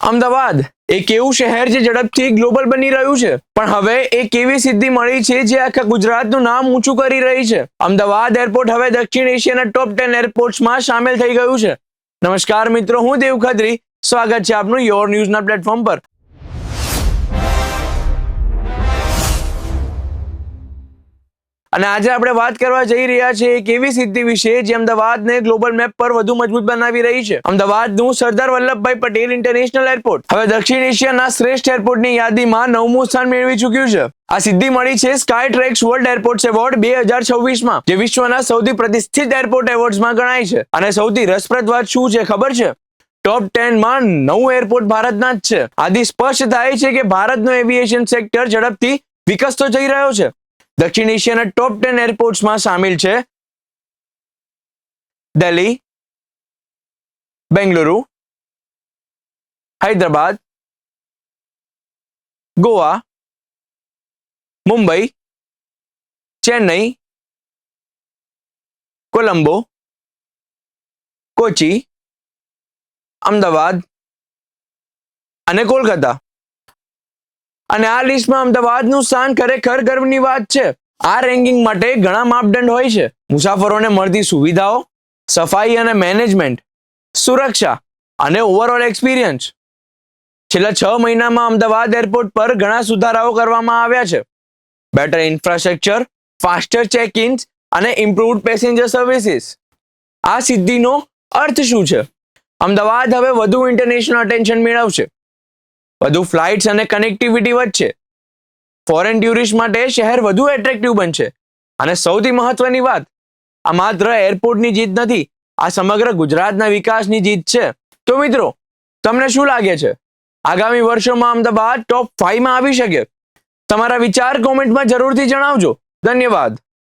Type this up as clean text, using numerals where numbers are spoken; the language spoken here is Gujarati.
અમદાવાદ એક એવું શહેર જે ઝડપથી ગ્લોબલ બની રહ્યું છે, પણ હવે એક એવી સિદ્ધિ મળી છે જે આખા ગુજરાતનું નામ ઊંચું કરી રહી છે. અમદાવાદ એરપોર્ટ હવે દક્ષિણ એશિયાના ટોપ 10 એરપોર્ટ્સમાં સામેલ થઈ ગયું છે. નમસ્કાર મિત્રો, હું દેવ ખત્રી. સ્વાગત છે આપનું યોર ન્યૂઝના પ્લેટફોર્મ પર. અને આજે આપણે વાત કરવા જઈ રહ્યા છીએ એક એવી સિદ્ધિ વિશે જે અમદાવાદને ગ્લોબલ મેપ પર વધુ મજબૂત બનાવી રહી છે. અમદાવાદનું સરદાર વલ્લભભાઈ પટેલ ઇન્ટરનેશનલ એરપોર્ટ હવે દક્ષિણ એશિયાના શ્રેષ્ઠ એરપોર્ટની યાદીમાં 9મું સ્થાન મેળવી ચૂક્યું છે. આ સિદ્ધિ મળી છે Skytrax world airports award 2026માં, જે વિશ્વના સૌથી પ્રતિષ્ઠિત એરપોર્ટ એવોર્ડ્સમાં ગણાય છે. અને સૌથી રસપ્રદ વાત શું છે ખબર છે? ટોપ 10માં 9 એરપોર્ટ ભારતના જ છે. આથી સ્પષ્ટ થાય છે કે ભારતનો એવિએશન સેક્ટર ઝડપથી વિકસતો જઈ રહ્યો છે. દક્ષિણ એશિયાના ટોપ 10 એરપોર્ટ્સમાં સામેલ છે દિલ્હી, બેંગલુરુ, હૈદરાબાદ, ગોવા, મુંબઈ, ચેન્નઈ, કોલંબો, કોચી, અમદાવાદ અને કોલકાતા. અને આ લિસ્ટમાં અમદાવાદનું સ્થાન ખરેખર ગર્વની વાત છે. આ રેન્કિંગ માટે ઘણા માપદંડ હોય છે: મુસાફરોને મળતી સુવિધાઓ, સફાઈ અને મેનેજમેન્ટ, સુરક્ષા અને ઓવરઓલ એક્સપિરિયન્સ. છેલ્લા 6 મહિનામાં અમદાવાદ એરપોર્ટ પર ઘણા સુધારાઓ કરવામાં આવ્યા છે. બેટર ઇન્ફ્રાસ્ટ્રક્ચર, ફાસ્ટર ચેક-ઇન્સ અને ઇમ્પ્રુવ્ડ પેસેન્જર સર્વિસીસ. આ સિદ્ધિનો અર્થ શું છે? અમદાવાદ હવે વધુ ઇન્ટરનેશનલ અટેન્શન મેળવશે, વધુ ફ્લાઇટ્સ અને કનેક્ટિવિટી વધશે, ફોરેન ટુરિસ્ટ માટે શહેર વધુ એટ્રેક્ટિવ બનશે. અને સૌથી મહત્વની વાત, આ માત્ર એરપોર્ટની જીત નથી, આ સમગ્ર ગુજરાતના વિકાસની જીત છે. તો મિત્રો, તમને શું લાગે છે, આગામી વર્ષોમાં અમદાવાદ ટોપ 5માં આવી શકે? તમારા વિચાર કોમેન્ટમાં જરૂરથી જણાવજો. ધન્યવાદ.